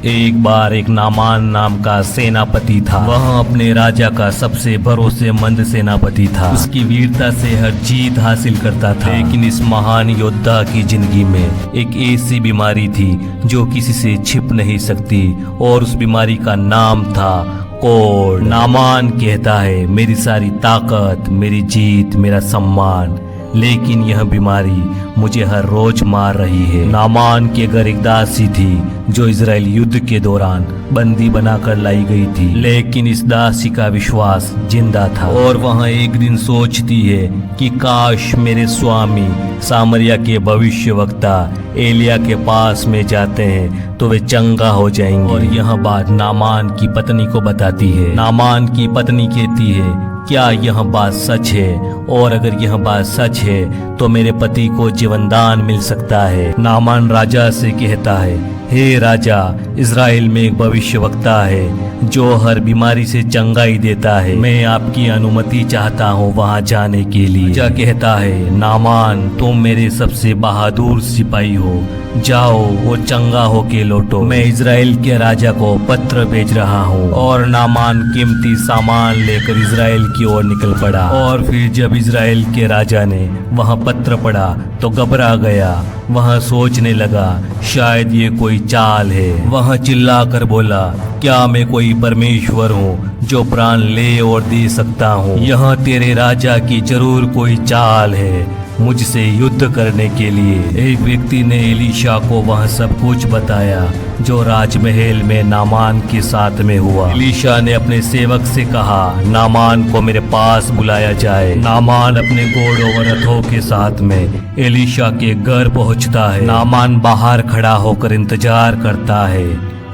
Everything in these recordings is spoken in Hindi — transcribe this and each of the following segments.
एक बार एक नामान नाम का सेनापति था। वह अपने राजा का सबसे भरोसेमंद सेनापति था। उसकी वीरता से हर जीत हासिल करता था। लेकिन इस महान योद्धा की जिंदगी में एक ऐसी बीमारी थी जो किसी से छिप नहीं सकती, और उस बीमारी का नाम था कोढ़। नामान कहता है, मेरी सारी ताकत, मेरी जीत, मेरा सम्मान, लेकिन यह बीमारी मुझे हर रोज मार रही है। नामान के घर एक दासी थी जो इजराइल युद्ध के दौरान बंदी बनाकर लाई गई थी, लेकिन इस दासी का विश्वास जिंदा था और वह एक दिन सोचती है कि काश मेरे स्वामी सामरिया के भविष्यवक्ता एलिया के पास में जाते हैं तो वे चंगा हो जाएंगे। और यह बात नामान की पत्नी को बताती है। नामान की पत्नी कहती है, क्या यह बात सच है? और अगर यह बात सच है तो मेरे पति को जीवनदान मिल सकता है। नामान राजा से कहता है, हे राजा, इजराइल में एक भविष्यवक्ता है जो हर बीमारी से चंगाई देता है। मैं आपकी अनुमति चाहता हूँ वहाँ जाने के लिए। राजा कहता है, नामान, तुम मेरे सबसे बहादुर सिपाही हो, जाओ और चंगा होके लौटो। मैं इजराइल के राजा को पत्र भेज रहा हूँ। और नामान कीमती सामान लेकर इजराइल की ओर निकल पड़ा। और फिर जब इजराइल के राजा ने वह पत्र पढ़ा तो घबरा गया। वह सोचने लगा, शायद ये कोई चाल है। वह चिल्लाकर बोला, क्या मैं कोई परमेश्वर हूँ जो प्राण ले और दे सकता हूँ? यह तेरे राजा की जरूर कोई चाल है मुझसे युद्ध करने के लिए। एक व्यक्ति ने एलीशा को वह सब कुछ बताया जो राजमहल में नामान के साथ में हुआ। एलीशा ने अपने सेवक से कहा, नामान को मेरे पास बुलाया जाए। नामान अपने घोड़ों और रथों के साथ में एलीशा के घर पहुंचता है। नामान बाहर खड़ा होकर इंतजार करता है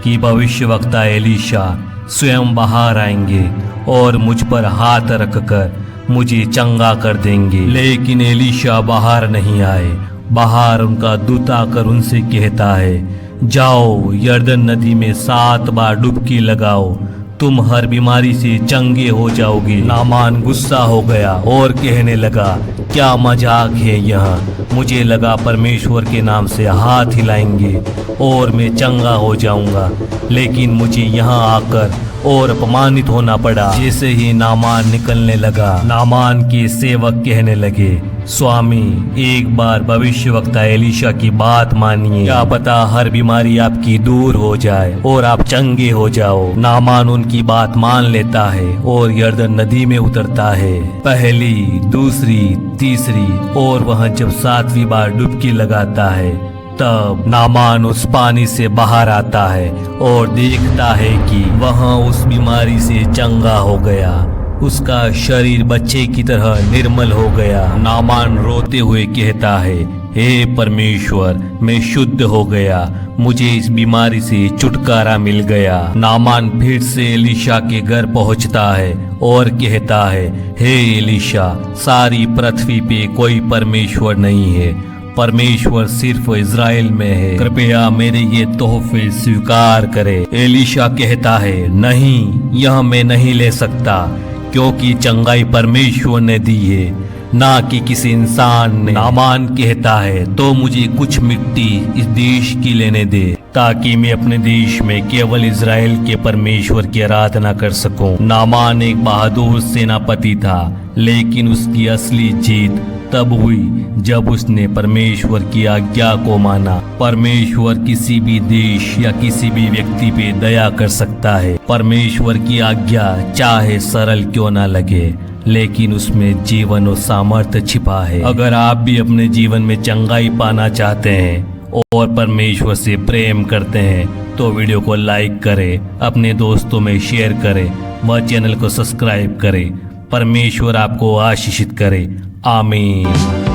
कि भविष्यवक्ता एलीशा स्वयं बाहर आएंगे और मुझ पर हाथ रखकर मुझे चंगा कर देंगे। लेकिन एलीशा बाहर नहीं आए। बाहर उनका दूत आकर उनसे कहता है, जाओ यरदन नदी में 7 बार डुबकी लगाओ, तुम हर बीमारी से चंगे हो जाओगे। नामान गुस्सा हो गया और कहने लगा, क्या मजाक है यह? मुझे लगा परमेश्वर के नाम से हाथ हिलाएंगे और मैं चंगा हो जाऊंगा, लेकिन मुझे यहाँ आकर और अपमानित होना पड़ा। जैसे ही नामान निकलने लगा, नामान के सेवक कहने लगे, स्वामी, एक बार भविष्यवक्ता एलीशा की बात मानिए, क्या पता हर बीमारी आपकी दूर हो जाए और आप चंगे हो जाओ। नामान उनकी बात मान लेता है और यरदन नदी में उतरता है। पहली, दूसरी, तीसरी और वह जब 7वीं बार डुबकी लगाता है तब नामान उस पानी से बाहर आता है और देखता है कि वह उस बीमारी से चंगा हो गया। उसका शरीर बच्चे की तरह निर्मल हो गया। नामान रोते हुए कहता है, हे परमेश्वर, मैं शुद्ध हो गया, मुझे इस बीमारी से छुटकारा मिल गया। नामान फिर से एलीशा के घर पहुंचता है और कहता है, हे एलीशा, सारी पृथ्वी पे कोई परमेश्वर नहीं है, परमेश्वर सिर्फ इजराइल में है, कृपया मेरे ये तोहफे स्वीकार करे। एलीशा कहता है, नहीं, यह मैं नहीं ले सकता, क्योंकि चंगाई परमेश्वर ने दी है, ना कि किसी इंसान ने। नामान कहता है, तो मुझे कुछ मिट्टी इस देश की लेने दे, ताकि मैं अपने देश में केवल इजराइल के परमेश्वर की आराधना कर सकूं। नामान एक बहादुर सेनापति था, लेकिन उसकी असली जीत तब हुई जब उसने परमेश्वर की आज्ञा को माना। परमेश्वर किसी भी देश या किसी भी व्यक्ति पे दया कर सकता है। परमेश्वर की आज्ञा चाहे सरल क्यों ना लगे, लेकिन उसमें जीवन और सामर्थ्य छिपा है। अगर आप भी अपने जीवन में चंगाई पाना चाहते हैं और परमेश्वर से प्रेम करते हैं तो वीडियो को लाइक करें, अपने दोस्तों में शेयर करें, व चैनल को सब्सक्राइब करें। परमेश्वर आपको आशीषित करे। आमीन।